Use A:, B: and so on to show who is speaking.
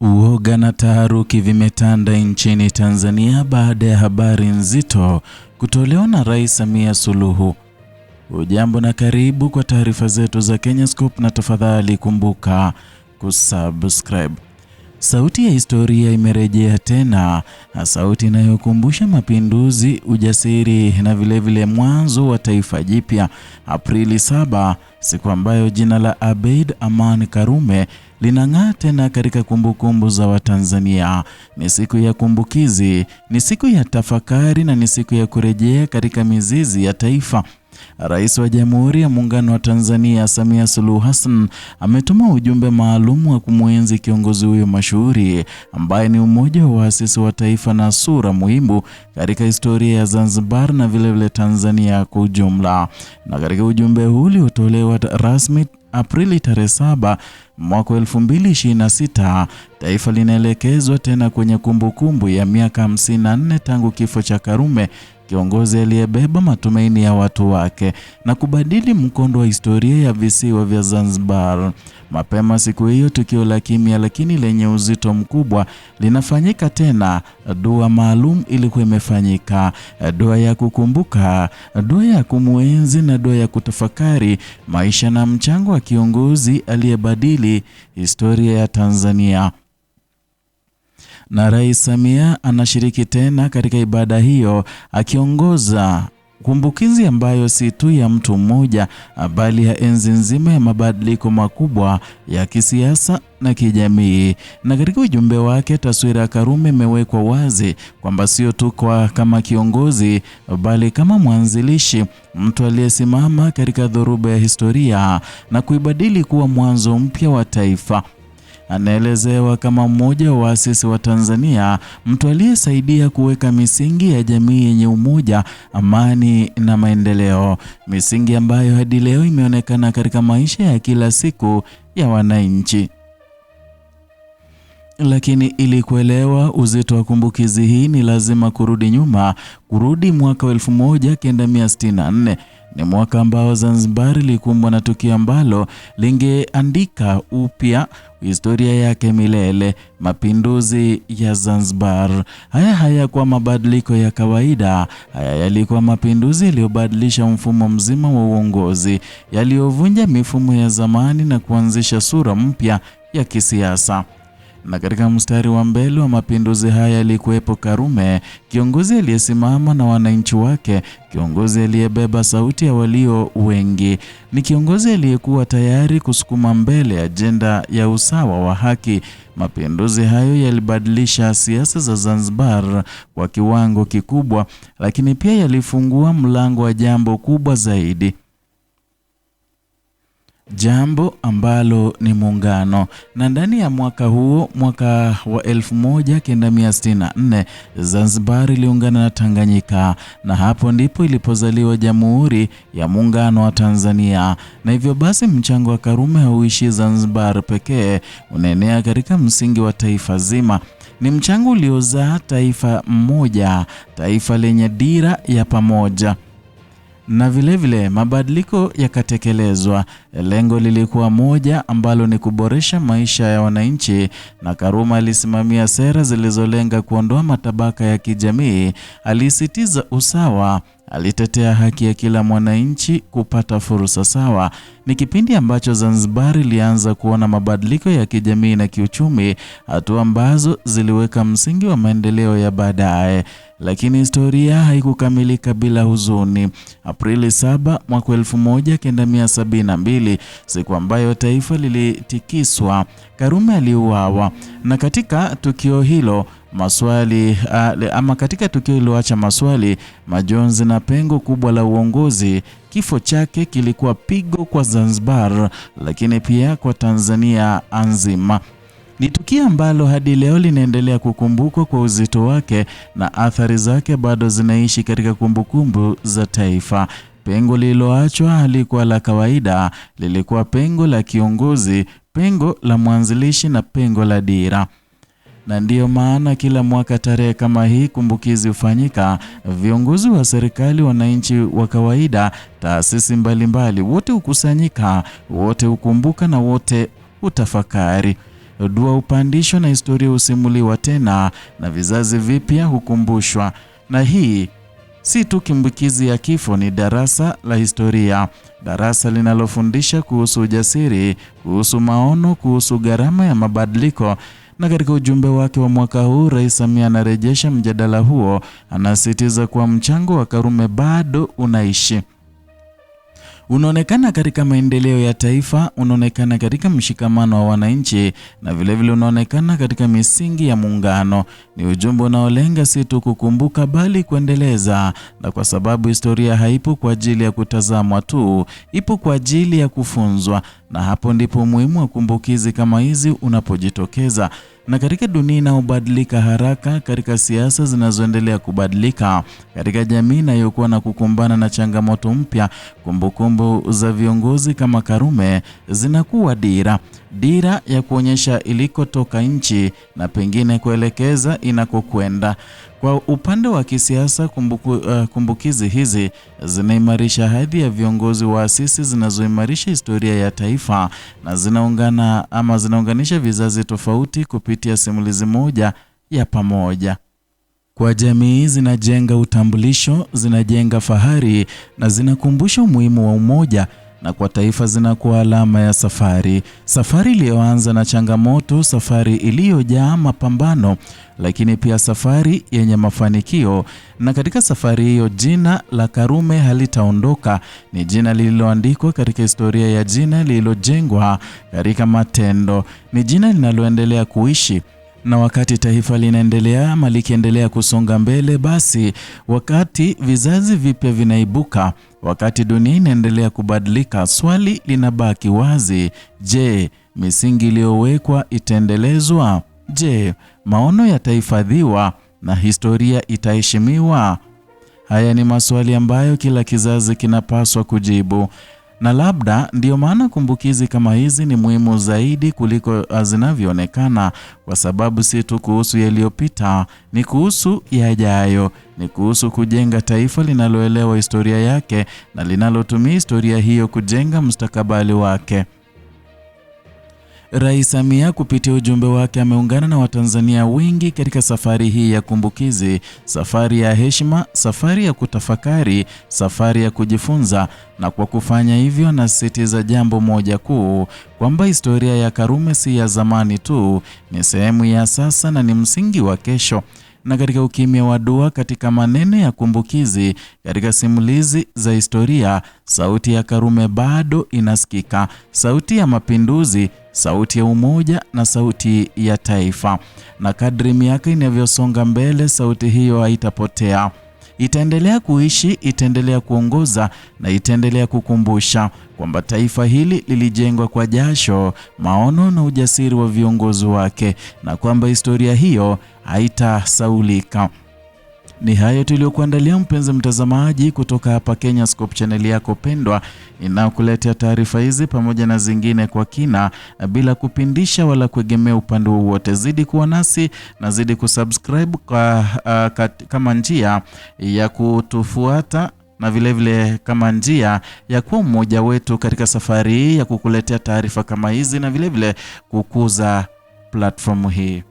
A: Uoga na taharuki vimetanda nchini Tanzania baada ya habari nzito kutolewa na Rais Samia Suluhu. Ujambo na karibu kwa taarifa zetu za Kenyascope, na tafadhali kumbuka kusubscribe. Sauti ya historia imerejea tena, sauti inayokumbusha mapinduzi, ujasiri na vilevile mwanzo wa taifa jipya. Aprili 7, siku ambayo jina la Abeid Aman Karume linang'aa tena katika kumbukumbu za Watanzania. Ni siku ya kumbukizi, ni siku ya tafakari na ni siku ya kurejea katika mizizi ya taifa. Rais wa Jamhuri ya Muungano wa Tanzania Samia Suluhu Hassan ametuma ujumbe maalum wa kumwenzi kiongozi huyo mashuhuri ambaye ni umoja wa waasisi wa taifa na sura muhimu katika historia ya Zanzibar na vilevile Tanzania kwa ujumla. Na katika ujumbe huu uliotolewa rasmi Aprili 7 mwaka 2026, taifa linaelekezwa tena kwenye kumbukumbu ya miaka 54 tangu kifo cha Karume, kiongozi aliyebeba matumaini ya watu wake na kubadili mkondo wa historia ya visiwa vya Zanzibar. Mapema siku hiyo, tukio la kimya lakini lenye uzito mkubwa linafanyika tena. Dua maalum ilikuwa imefanyika, dua ya kukumbuka, dua ya kumuenzi na dua ya kutafakari maisha na mchango wa kiongozi aliyebadili historia ya Tanzania. Na Rais Samia anashiriki tena katika ibada hiyo akiongoza kumbukizi ambayo si tu ya mtu mmoja bali ya enzi nzima ya mabadiliko makubwa ya kisiasa na kijamii. Na katika ujumbe wake, taswira ya Karume imewekwa wazi kwamba sio tu kama kiongozi bali kama mwanzilishi, mtu aliyesimama katika dhoruba ya historia na kuibadili kuwa mwanzo mpya wa taifa. Anaelezewa kama mmoja wa waasisi wa Tanzania, mtu aliyesaidia kuweka misingi ya jamii yenye umoja, amani na maendeleo, misingi ambayo hadi leo imeonekana katika maisha ya kila siku ya wananchi. Lakini ili kuelewa uzito wa kumbukizi hii ni lazima kurudi nyuma, kurudi mwaka 1964. Ni mwaka ambao Zanzibar ilikumbwa na tukio ambalo lingeandika upya historia yake milele, mapinduzi ya Zanzibar. Haya hayakuwa mabadiliko ya kawaida, haya yalikuwa mapinduzi yaliyobadilisha mfumo mzima wa uongozi, yaliyovunja mifumo ya zamani na kuanzisha sura mpya ya kisiasa. Na katika mstari wa mbele wa mapinduzi haya alikuwepo Karume, kiongozi aliyesimama na wananchi wake, kiongozi aliyebeba sauti ya walio wengi, ni kiongozi aliyekuwa tayari kusukuma mbele ajenda ya usawa wa haki. Mapinduzi hayo yalibadilisha siasa za Zanzibar kwa kiwango kikubwa, lakini pia yalifungua mlango wa jambo kubwa zaidi, jambo ambalo ni muungano. Na ndani ya mwaka huo, mwaka wa 1964, Zanzibar iliungana na Tanganyika, na hapo ndipo ilipozaliwa Jamhuri ya Muungano wa Tanzania. Na hivyo basi mchango wa Karume hauishi Zanzibar pekee, unaenea katika msingi wa taifa zima. Ni mchango uliozaa taifa mmoja, taifa lenye dira ya pamoja. Na vilevile mabadiliko yakatekelezwa. Lengo lilikuwa moja, ambalo ni kuboresha maisha ya wananchi, na Karume alisimamia sera zilizolenga kuondoa matabaka ya kijamii. Alisisitiza usawa, alitetea haki ya kila mwananchi kupata fursa sawa. Ni kipindi ambacho Zanzibar ilianza kuona mabadiliko ya kijamii na kiuchumi, hatua ambazo ziliweka msingi wa maendeleo ya baadaye. Lakini historia haikukamilika bila huzuni. Aprili 7 mwaka 1972, siku ambayo taifa lilitikiswa, Karume aliuawa. Na katika tukio hilo katika tukio iliyoacha maswali, majonzi na pengo kubwa la uongozi. Kifo chake kilikuwa pigo kwa Zanzibar, lakini pia kwa Tanzania nzima. Ni tukio ambalo hadi leo linaendelea kukumbukwa kwa uzito wake, na athari zake bado zinaishi katika kumbukumbu za taifa. Pengo lililoachwa halikuwa la kawaida, lilikuwa pengo la kiongozi, pengo la mwanzilishi na pengo la dira. Na ndiyo maana kila mwaka tarehe kama hii kumbukizi hufanyika. Viongozi wa serikali, wananchi wa kawaida, taasisi mbalimbali, wote hukusanyika, wote hukumbuka na wote utafakari. dua hupandishwa na historia husimuliwa tena na vizazi vipya hukumbushwa. Na hii si tu kumbukizi ya kifo, ni darasa la historia, darasa linalofundisha kuhusu ujasiri, kuhusu maono, kuhusu gharama ya mabadiliko. Na katika ujumbe wake wa mwaka huu, Rais Samia anarejesha mjadala huo, anasisitiza kuwa mchango wa Karume bado unaishi. Unaonekana katika maendeleo ya taifa, unaonekana katika mshikamano wa wananchi, na vilevile unaonekana katika misingi ya muungano. Ni ujumbe unaolenga si tu kukumbuka bali kuendeleza, na kwa sababu historia haipo kwa ajili ya kutazamwa tu, ipo kwa ajili ya kufunzwa. Na hapo ndipo umuhimu wa kumbukizi kama hizi unapojitokeza. Na katika dunia inayobadilika haraka, katika siasa zinazoendelea kubadilika, katika jamii inayokuwa na kukumbana na changamoto mpya, kumbukumbu za viongozi kama Karume zinakuwa dira ya kuonyesha ilikotoka nchi na pengine kuelekeza inakokwenda. Kwa upande wa kisiasa, kumbukizi hizi zinaimarisha hadhi ya viongozi waasisi, zinazoimarisha historia ya taifa, na zinaunganisha vizazi tofauti kupitia simulizi moja ya pamoja. Kwa jamii zinajenga utambulisho, zinajenga fahari, na zinakumbusha umuhimu wa umoja. Na kwa taifa zinakuwa alama ya safari iliyoanza na changamoto, safari iliyojaa mapambano, lakini pia safari yenye mafanikio. Na katika safari hiyo, jina la Karume halitaondoka. Ni jina lililoandikwa katika historia ya jina lililojengwa katika matendo. Ni jina linaloendelea kuishi. Na wakati taifa linaendelea ama likiendelea kusonga mbele, basi wakati vizazi vipya vinaibuka, wakati dunia inaendelea kubadilika, swali linabaki wazi: je, misingi iliyowekwa itaendelezwa? Je, maono yatahifadhiwa na historia itaheshimiwa? Haya ni maswali ambayo kila kizazi kinapaswa kujibu. Na labda ndiyo maana kumbukizi kama hizi ni muhimu zaidi kuliko zinavyoonekana, kwa sababu si tu kuhusu yaliyopita, ni kuhusu yajayo, ni kuhusu kujenga taifa linaloelewa historia yake na linalotumia historia hiyo kujenga mustakabali wake. Rais Samia kupitia ujumbe wake ameungana na Watanzania wengi katika safari hii ya kumbukizi, safari ya heshima, safari ya kutafakari, safari ya kujifunza. Na kwa kufanya hivyo, anasisitiza jambo moja kuu, kwamba historia ya Karume si ya zamani tu, ni sehemu ya sasa na ni msingi wa kesho. Na katika ukimya wa dua, katika maneno ya kumbukizi, katika simulizi za historia, sauti ya Karume bado inasikika, sauti ya mapinduzi, sauti ya umoja na sauti ya taifa. Na kadri miaka inavyosonga mbele, sauti hiyo haitapotea. Itaendelea kuishi, itaendelea kuongoza, na itaendelea kukumbusha kwamba taifa hili lilijengwa kwa jasho, maono na ujasiri wa viongozi wake, na kwamba historia hiyo haitasaulika. Ni hayo tuliyokuandalia, mpenzi mtazamaji, kutoka hapa Kenyascope, channel yako pendwa inayokuletea taarifa hizi pamoja na zingine kwa kina, bila kupindisha wala kuegemea upande wowote. Zidi kuwa nasi na zidi kusubscribe kama njia ya kutufuata, na vilevile kama njia ya kuwa mmoja wetu katika safari hii ya kukuletea taarifa kama hizi, na vilevile kukuza platform hii.